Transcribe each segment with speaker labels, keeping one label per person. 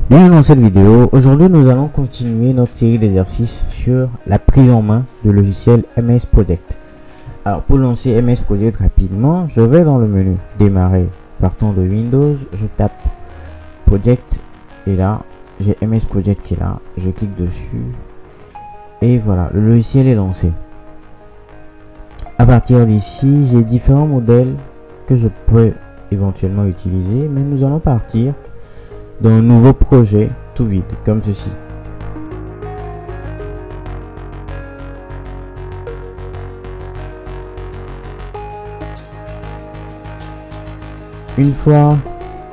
Speaker 1: Bienvenue dans cette vidéo. Aujourd'hui, nous allons continuer notre série d'exercices sur la prise en main du logiciel MS Project. Alors, pour lancer MS Project rapidement, je vais dans le menu Démarrer. Partant de Windows, je tape Project et là, j'ai MS Project qui est là. Je clique dessus et voilà, le logiciel est lancé. À partir d'ici, j'ai différents modèles que je peux éventuellement utiliser, mais nous allons partir d'un nouveau projet tout vide comme ceci. Une fois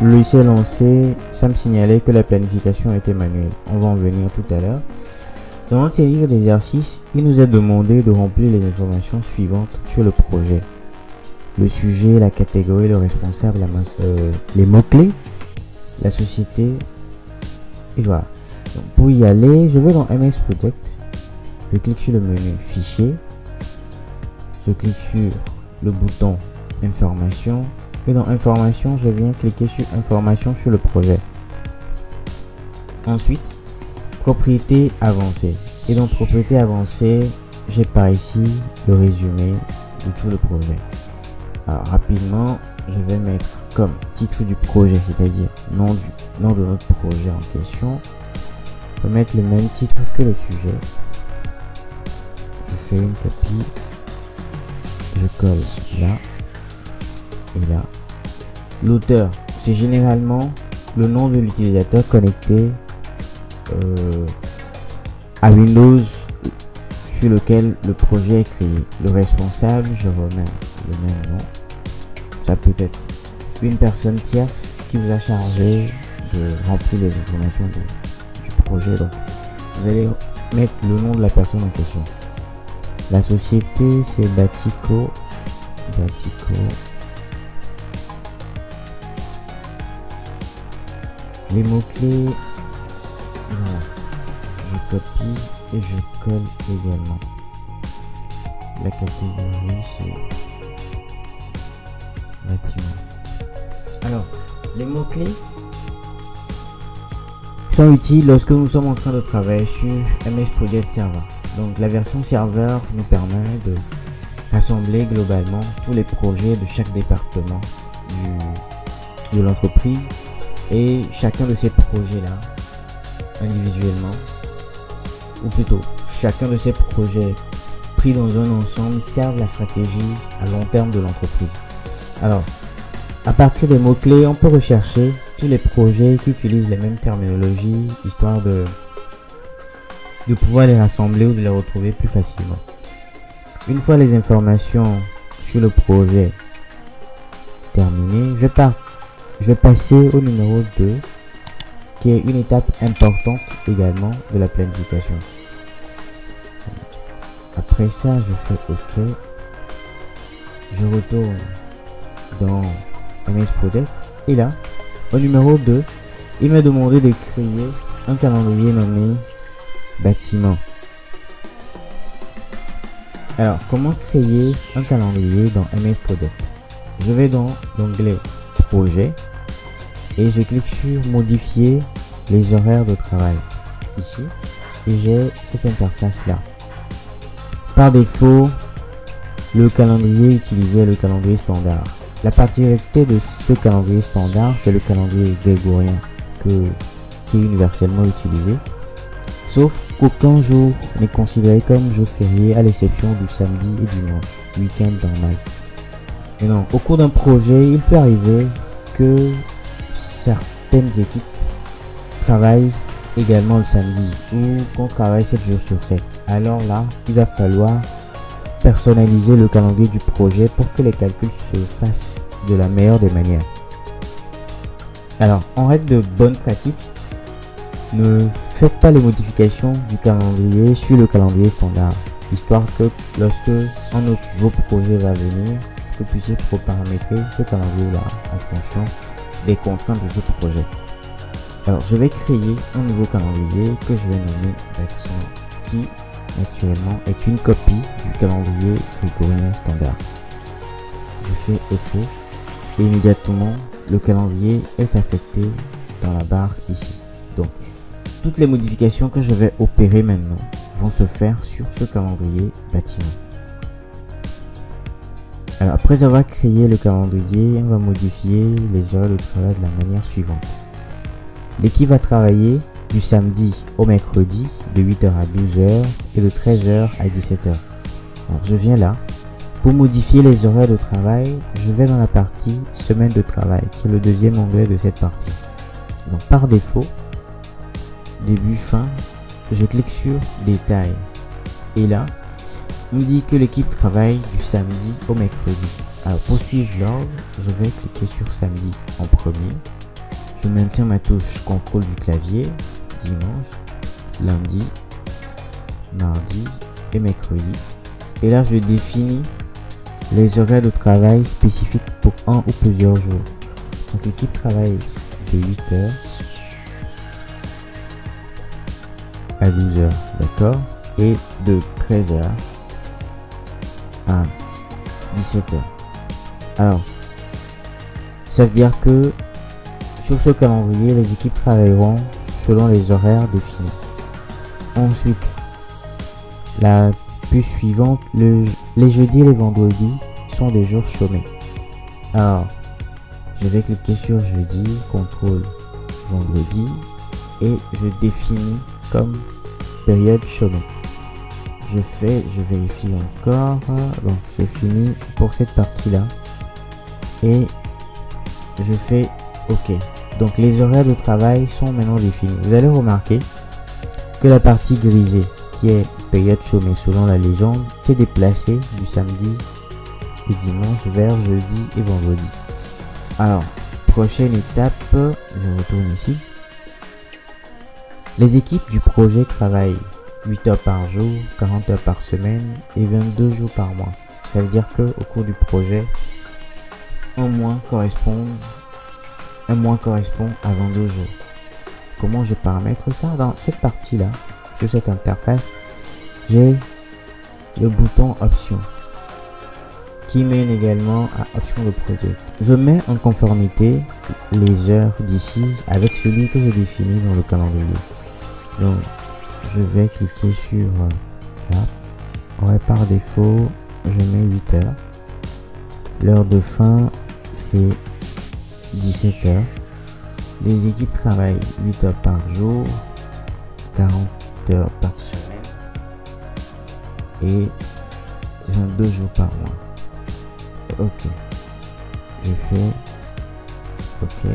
Speaker 1: le logiciel lancé, ça me signalait que la planification était manuelle. On va en venir tout à l'heure. Dans notre série d'exercices, il nous est demandé de remplir les informations suivantes sur le projet: le sujet, la catégorie, le responsable, les mots-clés, la société, et voilà. Donc pour y aller, je vais dans MS Project, je clique sur le menu Fichier, je clique sur le bouton Information, et dans Information, je viens cliquer sur Information sur le projet. Ensuite, Propriétés avancées, et dans Propriétés avancées, j'ai par ici le résumé de tout le projet. Alors rapidement, je vais mettre comme titre du projet, c'est-à-dire nom de notre projet en question. Je vais mettre le même titre que le sujet. Je fais une copie, je colle là et là. L'auteur, c'est généralement le nom de l'utilisateur connecté à Windows sur lequel le projet est créé. Le responsable, je remets le même nom. Ça peut être une personne tierce qui vous a chargé de remplir les informations du projet. Donc, vous allez mettre le nom de la personne en question. La société, c'est Batico. Les mots-clés, voilà. Je copie et je colle également. La catégorie, c'est bâtiment. Alors, les mots-clés sont utiles lorsque nous sommes en train de travailler sur MS Project Server. Donc, la version serveur nous permet de rassembler globalement tous les projets de chaque département de l'entreprise, et chacun de ces projets-là, individuellement, ou plutôt, chacun de ces projets pris dans un ensemble servent la stratégie à long terme de l'entreprise. Alors, à partir des mots-clés, on peut rechercher tous les projets qui utilisent les mêmes terminologies, histoire de pouvoir les rassembler ou de les retrouver plus facilement. Une fois les informations sur le projet terminées, je vais passer au numéro 2, qui est une étape importante également de la planification. Après ça, je fais OK. Je retourne dans MS Project et là, au numéro 2, il m'a demandé de créer un calendrier nommé bâtiment. Alors, comment créer un calendrier dans MS Project? Je vais dans l'onglet Projet et je clique sur Modifier les horaires de travail ici, et j'ai cette interface là. Par défaut, le calendrier utilisé est le calendrier standard. La particularité de ce calendrier standard, c'est le calendrier grégorien qui est universellement utilisé, sauf qu'aucun jour n'est considéré comme jour férié à l'exception du samedi et dimanche, week-end normal. Et non, au cours d'un projet, il peut arriver que certaines équipes travaillent également le samedi ou qu'on travaille 7 jours sur 7. Alors là, il va falloir personnaliser le calendrier du projet pour que les calculs se fassent de la meilleure des manières. Alors, en règle de bonne pratique, ne faites pas les modifications du calendrier sur le calendrier standard, histoire que lorsque un autre nouveau projet va venir, que vous puissiez paramétrer ce calendrier là en fonction des contraintes de ce projet. Alors, je vais créer un nouveau calendrier que je vais nommer bâtiment, qui naturellement est une copie du calendrier grégorien standard. Je fais OK et immédiatement le calendrier est affecté dans la barre ici. Donc, toutes les modifications que je vais opérer maintenant vont se faire sur ce calendrier bâtiment. Alors, après avoir créé le calendrier, on va modifier les heures de travail de la manière suivante. L'équipe va travailler du samedi au mercredi de 8h à 12h et de 13h à 17h. Alors, je viens là. Pour modifier les horaires de travail, je vais dans la partie semaine de travail, qui est le deuxième onglet de cette partie. Donc, par défaut, début, fin, je clique sur détail. Et là, on me dit que l'équipe travaille du samedi au mercredi. Alors, pour suivre l'ordre, je vais cliquer sur samedi en premier. Je maintiens ma touche contrôle du clavier, dimanche, lundi, mardi et mercredi. Et là, je définis les horaires de travail spécifiques pour un ou plusieurs jours. Donc, l'équipe travaille de 8h à 12h, d'accord, et de 13h à 17h. Alors, ça veut dire que sur ce calendrier, les équipes travailleront selon les horaires définis. Ensuite, la puce suivante, les jeudis et les vendredis sont des jours chômés. Alors, je vais cliquer sur jeudi, contrôle vendredi, et je définis comme période chômée. Je vérifie encore. Donc, j'ai fini pour cette partie-là. Et je fais OK. Donc, les horaires de travail sont maintenant définis. Vous allez remarquer que la partie grisée, qui est période chômée selon la légende, s'est déplacée du samedi et dimanche vers jeudi et vendredi. Alors, prochaine étape, je retourne ici. Les équipes du projet travaillent 8 heures par jour, 40 heures par semaine et 22 jours par mois. Ça veut dire que au cours du projet, un mois correspond à 22 jours. Comment je paramètre ça? Dans cette partie-là, sur cette interface, j'ai le bouton option qui mène également à option de projet. Je mets en conformité les heures d'ici avec celui que j'ai défini dans le calendrier. Donc, je vais cliquer sur là. Ouais, par défaut, je mets 8 heures. L'heure de fin, c'est 17 heures. Les équipes travaillent 8 heures par jour, 40 heures par semaine et 22 jours par mois. OK. Je fais OK.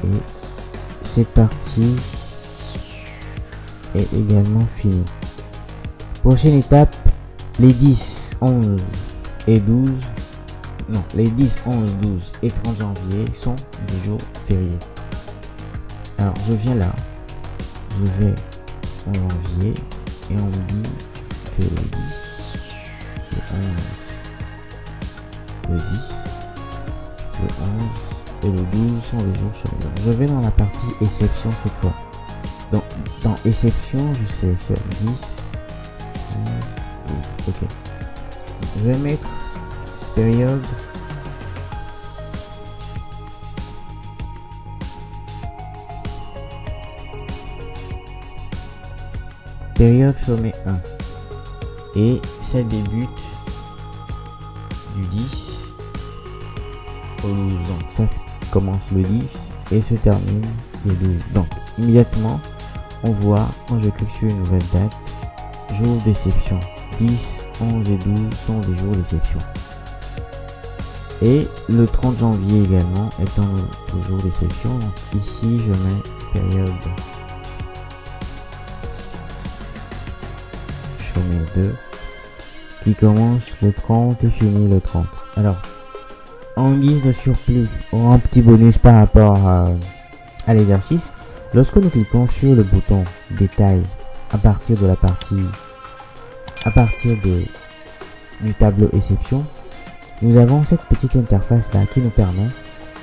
Speaker 1: Et cette partie est également finie. Prochaine étape, les 10, 11 et 12. Non, les 10, 11, 12 et 30 janvier sont des jours fériés. Alors, je viens là. Je vais en janvier et on me dit que le 10, le 11, le 10, le 11 et le 12 sont les jours chômés. Donc, je vais dans la partie exception cette fois. Donc, dans exception, je sélectionne 10, 11, 12. OK. Je vais mettre période chômée 1 et ça débute du 10 au 12. Donc ça commence le 10 et se termine le 12. Donc immédiatement on voit, quand je clique sur une nouvelle date, jour d'exception. 10, 11 et 12 sont des jours d'exception. Et le 30 janvier également étant le jour d'exception. Donc ici je mets période chômée 2 qui commence le 30 et finit le 30. Alors en guise de surplus, un petit bonus par rapport à l'exercice, lorsque nous cliquons sur le bouton détail à partir de la partie du tableau exception, nous avons cette petite interface là qui nous permet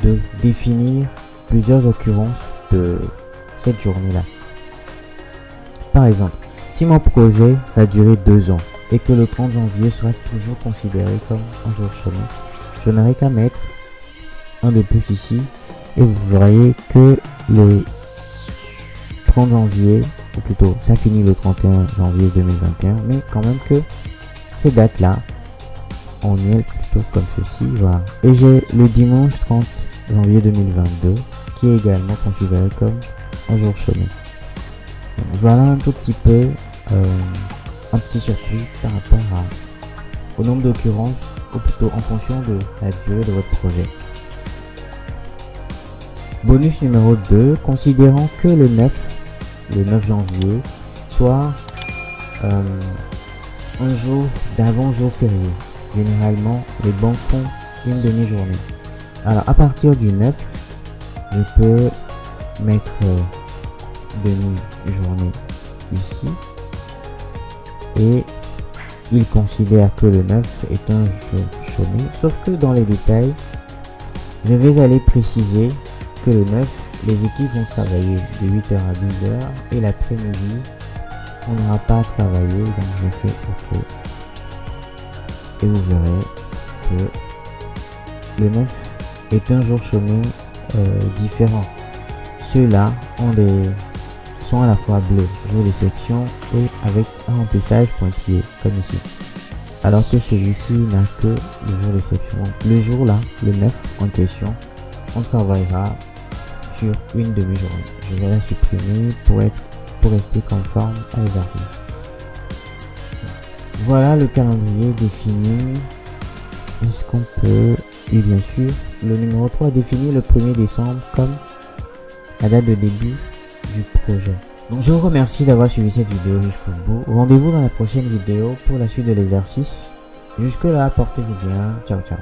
Speaker 1: de définir plusieurs occurrences de cette journée là. Par exemple, si mon projet va durer 2 ans et que le 30 janvier sera toujours considéré comme un jour chômé, je n'aurai qu'à mettre un de plus ici et vous verrez que 30 janvier, ou plutôt ça finit le 31 janvier 2021, mais quand même que ces dates-là, on y est plutôt comme ceci, voilà. Et j'ai le dimanche 30 janvier 2022, qui est également considéré comme un jour chômé. Voilà un tout petit peu un petit circuit par rapport au nombre d'occurrences, ou plutôt en fonction de la durée de votre projet. Bonus numéro 2, considérant que le 9 janvier soit un jour d'avant jour férié. Généralement, les banques font une demi-journée. Alors à partir du 9, je peux mettre demi-journée ici, et il considère que le 9 est un jour chômé, sauf que dans les détails, je vais aller préciser que le 9, les équipes vont travailler de 8h à 12h, et l'après-midi, on n'aura pas à travailler, donc je fais OK. Et vous verrez que le 9 est un jour chômé différent. Ceux-là sont à la fois bleus, jour d'exception, et avec un remplissage pointillé, comme ici. Alors que celui-ci n'a que le jour d'exception. Le jour là, le 9 en question, on travaillera sur une demi-journée. Je vais la supprimer pour rester conforme à l'exercice. Voilà le calendrier défini. Est-ce qu'on peut... Et bien sûr, le numéro 3 définit le 1er décembre comme la date de début du projet. Donc je vous remercie d'avoir suivi cette vidéo jusqu'au bout. Rendez-vous dans la prochaine vidéo pour la suite de l'exercice. Jusque là, portez-vous bien. Ciao, ciao.